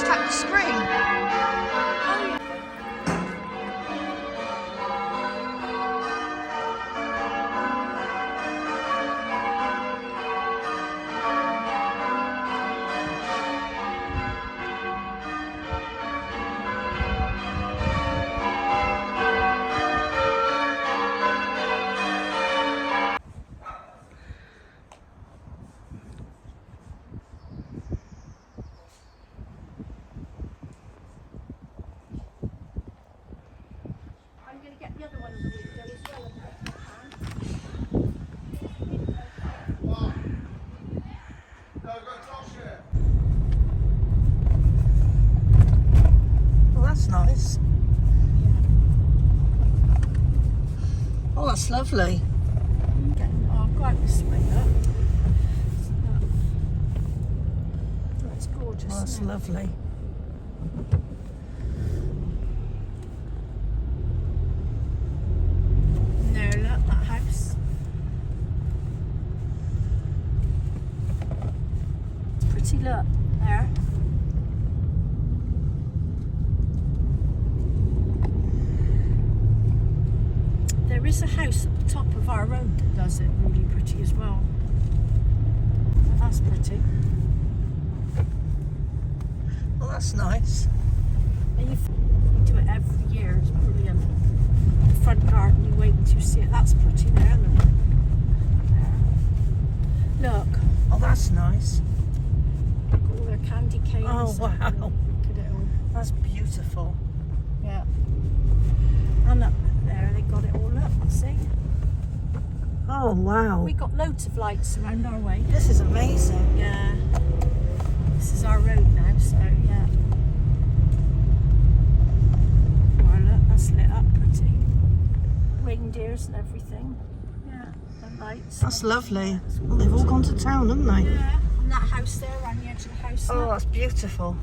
tapped the spring. Oh, that's nice. Oh, that's lovely. I'll go out this way, look. Oh, it's gorgeous. Oh, that's lovely. No, look, that house. It's pretty, look, there. There is a house at the top of our road that does it really pretty as well. That's pretty. Oh, that's nice. And you do it every year, it's brilliant. The front garden, you wait until you see it. That's pretty there, look. There. Look. Oh, that's nice. Got all their candy canes. Oh, wow. Look at it all. That's beautiful. Yeah. And up there, they got it all up, see? Oh, wow. We got loads of lights around our way. This is amazing. Yeah. This is our road now, so yeah. Well, look, that's lit up pretty. Reindeers and everything. Yeah, and lights. That's lovely. Well, they've all gone to town, haven't they? Yeah, and that house there, around the edge of the house. Oh, look. that's beautiful.